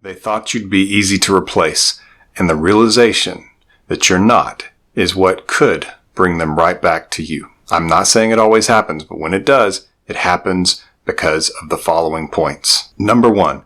They thought you'd be easy to replace, and the realization that you're not is what could bring them right back to you. I'm not saying it always happens, but when it does, it happens because of the following points. Number one,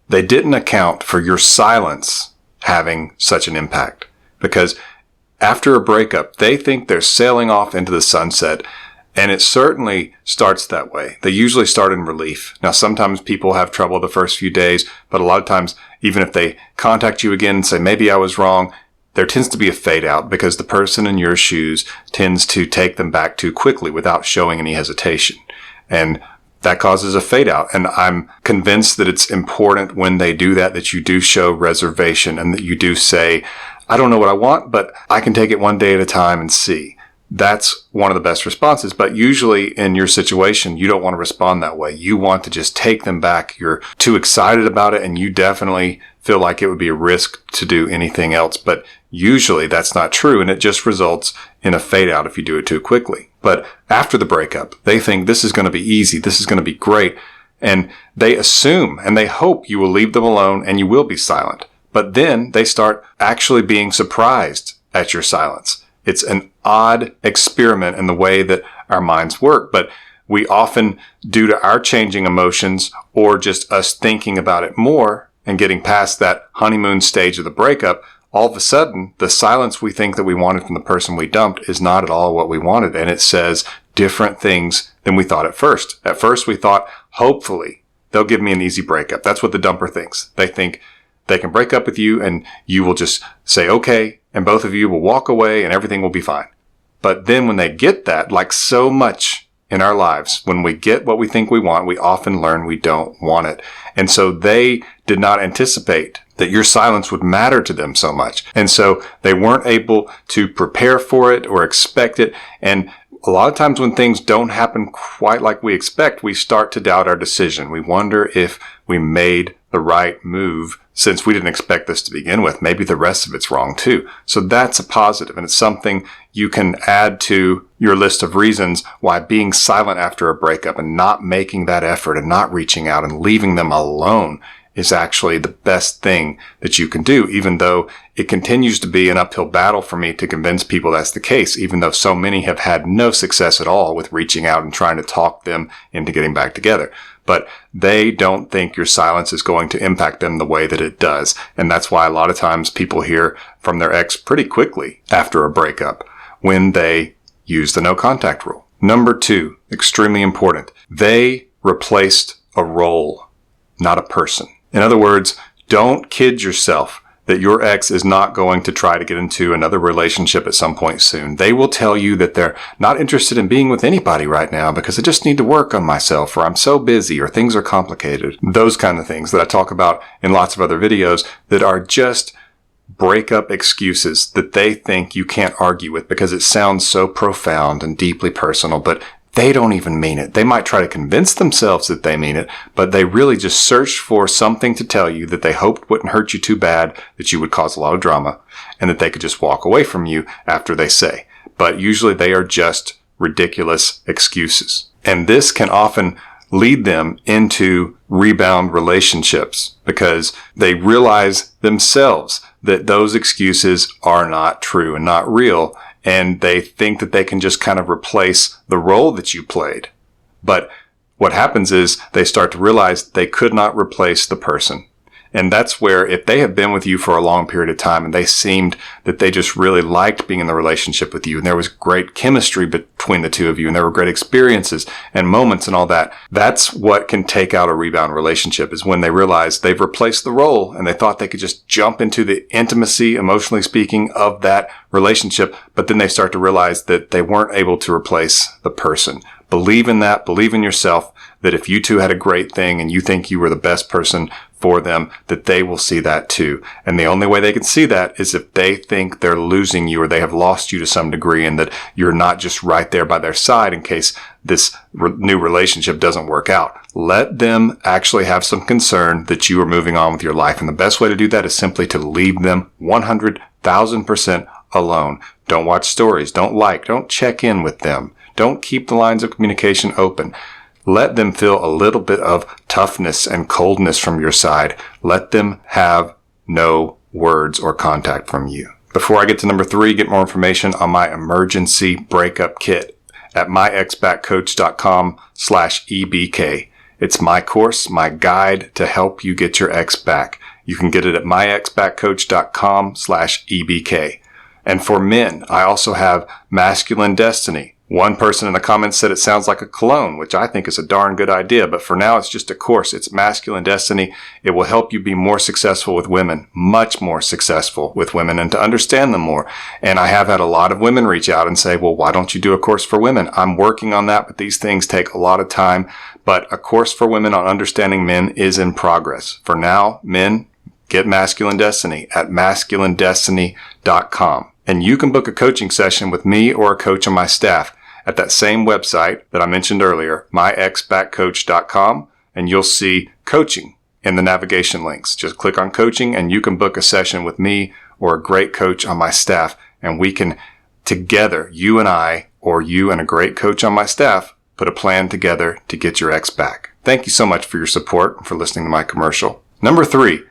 they didn't account for your silence having such an impact. Because after a breakup, they think they're sailing off into the sunset. And it certainly starts that way. They usually start in relief. Now, sometimes people have trouble the first few days, but a lot of times, even if they contact you again and say, maybe I was wrong, there tends to be a fade out because the person in your shoes tends to take them back too quickly without showing any hesitation. And that causes a fade out. And I'm convinced that it's important when they do that, that you do show reservation and that you do say, I don't know what I want, but I can take it one day at a time and see. That's one of the best responses. But usually in your situation, you don't want to respond that way. You want to just take them back. You're too excited about it, and you definitely feel like it would be a risk to do anything else. But usually that's not true, and it just results in a fade out if you do it too quickly. But after the breakup, they think this is going to be easy. This is going to be great. And they assume and they hope you will leave them alone and you will be silent. But then they start actually being surprised at your silence. It's an odd experiment in the way that our minds work, but we often, due to our changing emotions or just us thinking about it more and getting past that honeymoon stage of the breakup, all of a sudden, the silence we think that we wanted from the person we dumped is not at all what we wanted, and it says different things than we thought at first. At first, we thought, hopefully, they'll give me an easy breakup. That's what the dumper thinks. They think they can break up with you and you will just say, okay, and both of you will walk away and everything will be fine. But then when they get that, like so much in our lives, when we get what we think we want, we often learn we don't want it. And so they did not anticipate that your silence would matter to them so much. And so they weren't able to prepare for it or expect it. And a lot of times when things don't happen quite like we expect, we start to doubt our decision. We wonder if we made the right move since we didn't expect this to begin with. Maybe the rest of it's wrong too. So that's a positive, and it's something you can add to your list of reasons why being silent after a breakup and not making that effort and not reaching out and leaving them alone is actually the best thing that you can do, even though it continues to be an uphill battle for me to convince people that's the case, even though so many have had no success at all with reaching out and trying to talk them into getting back together. But they don't think your silence is going to impact them the way that it does. And that's why a lot of times people hear from their ex pretty quickly after a breakup when they use the no contact rule. Number 2, extremely important. They replaced a role, not a person. In other words, don't kid yourself that your ex is not going to try to get into another relationship at some point soon. They will tell you that they're not interested in being with anybody right now because I just need to work on myself, or I'm so busy, or things are complicated. Those kind of things that I talk about in lots of other videos that are just breakup excuses that they think you can't argue with because it sounds so profound and deeply personal, but they don't even mean it. They might try to convince themselves that they mean it, but they really just searched for something to tell you that they hoped wouldn't hurt you too bad, that you would cause a lot of drama, and that they could just walk away from you after they say. But usually they are just ridiculous excuses. And this can often lead them into rebound relationships because they realize themselves that those excuses are not true and not real. And they think that they can just kind of replace the role that you played. But what happens is they start to realize they could not replace the person. And that's where if they have been with you for a long period of time and they seemed that they just really liked being in the relationship with you and there was great chemistry between the two of you and there were great experiences and moments and all that, that's what can take out a rebound relationship, is when they realize they've replaced the role and they thought they could just jump into the intimacy, emotionally speaking, of that relationship, but then they start to realize that they weren't able to replace the person. Believe in that. Believe in yourself, that if you two had a great thing and you think you were the best person for them, that they will see that too. And the only way they can see that is if they think they're losing you or they have lost you to some degree and that you're not just right there by their side in case this new relationship doesn't work out. Let them actually have some concern that you are moving on with your life. And the best way to do that is simply to leave them 100,000% alone. Don't watch stories. Don't check in with them. Don't keep the lines of communication open. let them feel a little bit of toughness and coldness from your side. Let them have no words or contact from you. Before I get to number 3, get more information on my emergency breakup kit at myexbackcoach.com/EBK. It's my course, my guide to help you get your ex back. You can get it at myexbackcoach.com/EBK. And for men, I also have Masculine Destiny. One person in the comments said it sounds like a cologne, which I think is a darn good idea. But for now, it's just a course. It's Masculine Destiny. It will help you be more successful with women, much more successful with women, and to understand them more. And I have had a lot of women reach out and say, well, why don't you do a course for women? I'm working on that, but these things take a lot of time. But a course for women on understanding men is in progress. For now, men, get Masculine Destiny at masculinedestiny.com. And you can book a coaching session with me or a coach on my staff at that same website that I mentioned earlier, myexbackcoach.com, and you'll see coaching in the navigation links. Just click on coaching and you can book a session with me or a great coach on my staff, and we can together, you and I, or you and a great coach on my staff, put a plan together to get your ex back. Thank you so much for your support and for listening to my commercial. Number 3,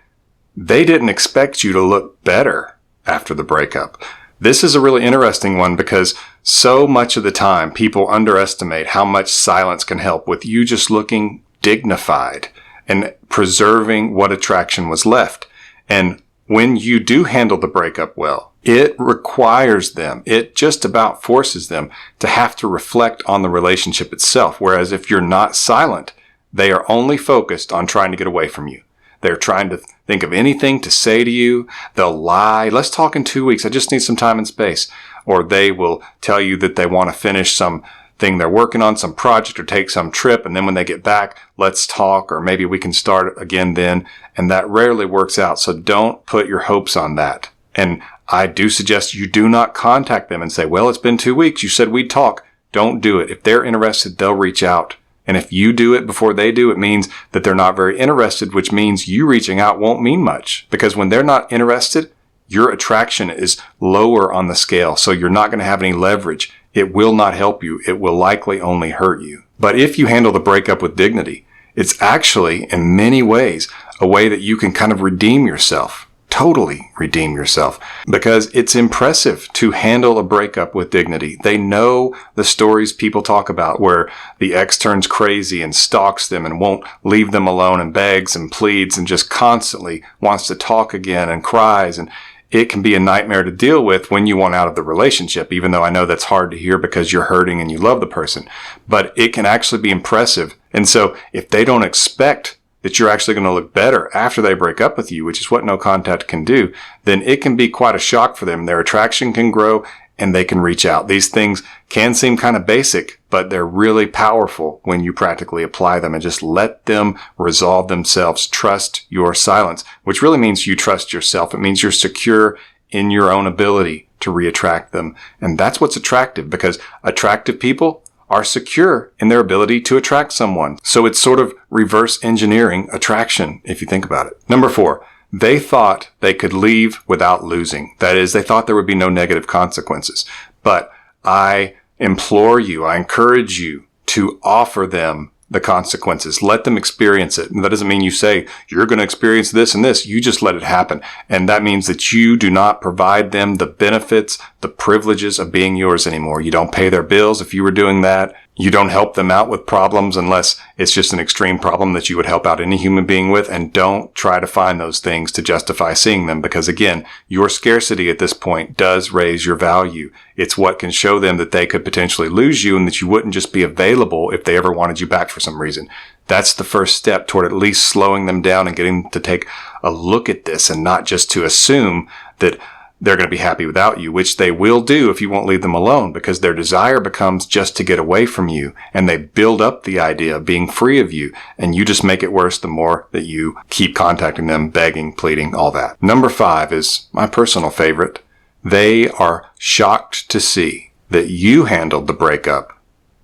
they didn't expect you to look better after the breakup. This is a really interesting one because so much of the time people underestimate how much silence can help with you just looking dignified and preserving what attraction was left. And when you do handle the breakup well, it requires them, it just about forces them to have to reflect on the relationship itself. Whereas if you're not silent, they are only focused on trying to get away from you. They're trying to think of anything to say to you. They'll lie. Let's talk in 2 weeks. I just need some time and space. Or they will tell you that they want to finish something they're working on, some project, or take some trip. And then when they get back, let's talk, or maybe we can start again then. And that rarely works out. So don't put your hopes on that. And I do suggest you do not contact them and say, well, it's been 2 weeks. You said we'd talk. Don't do it. If they're interested, they'll reach out. And if you do it before they do, it means that they're not very interested, which means you reaching out won't mean much. Because when they're not interested, your attraction is lower on the scale. So you're not going to have any leverage. It will not help you. It will likely only hurt you. But if you handle the breakup with dignity, it's actually, in many ways, a way that you can kind of redeem yourself. Totally redeem yourself, because it's impressive to handle a breakup with dignity. They know the stories people talk about where the ex turns crazy and stalks them and won't leave them alone and begs and pleads and just constantly wants to talk again and cries. And it can be a nightmare to deal with when you want out of the relationship, even though I know that's hard to hear because you're hurting and you love the person. But it can actually be impressive. And so if they don't expect that you're actually going to look better after they break up with you, which is what no contact can do, then it can be quite a shock for them. Their attraction can grow and they can reach out. These things can seem kind of basic, but they're really powerful when you practically apply them and just let them resolve themselves. Trust your silence, which really means you trust yourself. It means you're secure in your own ability to reattract them. And that's what's attractive, because attractive people are secure in their ability to attract someone. So it's sort of reverse engineering attraction, if you think about it. Number 4, they thought they could leave without losing. That is, they thought there would be no negative consequences. But I implore you, I encourage you to offer them the consequences. Let them experience it. And that doesn't mean you say, you're going to experience this and this. You just let it happen. And that means that you do not provide them the benefits, the privileges of being yours anymore. You don't pay their bills if you were doing that. You don't help them out with problems unless it's just an extreme problem that you would help out any human being with. And don't try to find those things to justify seeing them, because again, your scarcity at this point does raise your value. It's what can show them that they could potentially lose you and that you wouldn't just be available if they ever wanted you back for some reason. That's the first step toward at least slowing them down and getting them to take a look at this and not just to assume that they're going to be happy without you, which they will do if you won't leave them alone, because their desire becomes just to get away from you, and they build up the idea of being free of you, and you just make it worse the more that you keep contacting them, begging, pleading, all that. Number 5 is my personal favorite. They are shocked to see that you handled the breakup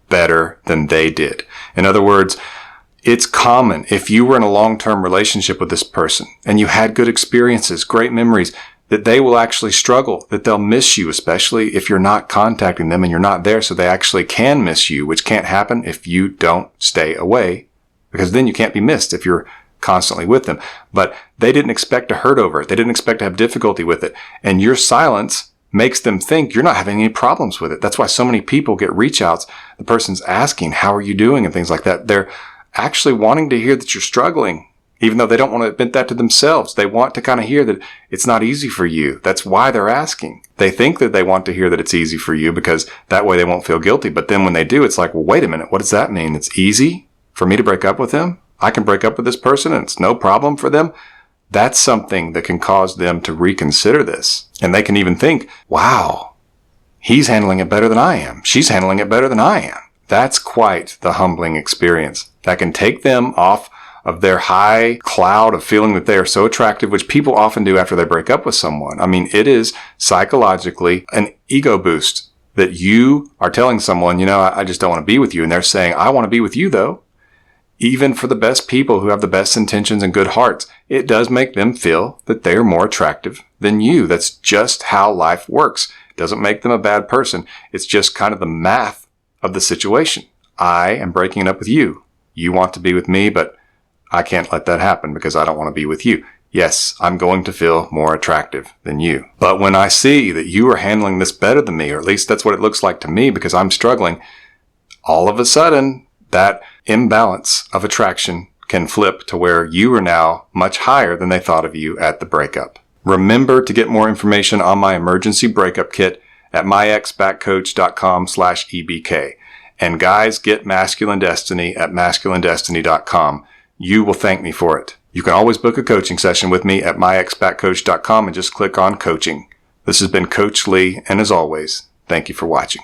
better than they did. In other words, it's common if you were in a long-term relationship with this person and you had good experiences, great memories, that they will actually struggle, that they'll miss you, especially if you're not contacting them and you're not there, so they actually can miss you, which can't happen if you don't stay away, because then you can't be missed if you're constantly with them. But they didn't expect to hurt over it. They didn't expect to have difficulty with it. And your silence makes them think you're not having any problems with it. That's why so many people get reach outs. The person's asking, how are you doing? And things like that. They're actually wanting to hear that you're struggling, even though they don't want to admit that to themselves. They want to kind of hear that it's not easy for you. That's why they're asking. They think that they want to hear that it's easy for you because that way they won't feel guilty. But then when they do, it's like, well, wait a minute. What does that mean? It's easy for me to break up with him? I can break up with this person and it's no problem for them? That's something that can cause them to reconsider this. And they can even think, wow, he's handling it better than I am. She's handling it better than I am. That's quite the humbling experience. That can take them off of their high cloud of feeling that they are so attractive, which people often do after they break up with someone. I mean, it is psychologically an ego boost that you are telling someone, I just don't want to be with you. And they're saying, I want to be with you though. Even for the best people who have the best intentions and good hearts, it does make them feel that they are more attractive than you. That's just how life works. It doesn't make them a bad person. It's just kind of the math of the situation. I am breaking it up with you. You want to be with me, but I can't let that happen because I don't want to be with you. Yes, I'm going to feel more attractive than you. But when I see that you are handling this better than me, or at least that's what it looks like to me because I'm struggling, all of a sudden, that imbalance of attraction can flip to where you are now much higher than they thought of you at the breakup. Remember to get more information on my emergency breakup kit at myexbackcoach.com/EBK. And guys, get Masculine Destiny at masculinedestiny.com. You will thank me for it. You can always book a coaching session with me at myexbackcoach.com and just click on coaching. This has been Coach Lee, and as always, thank you for watching.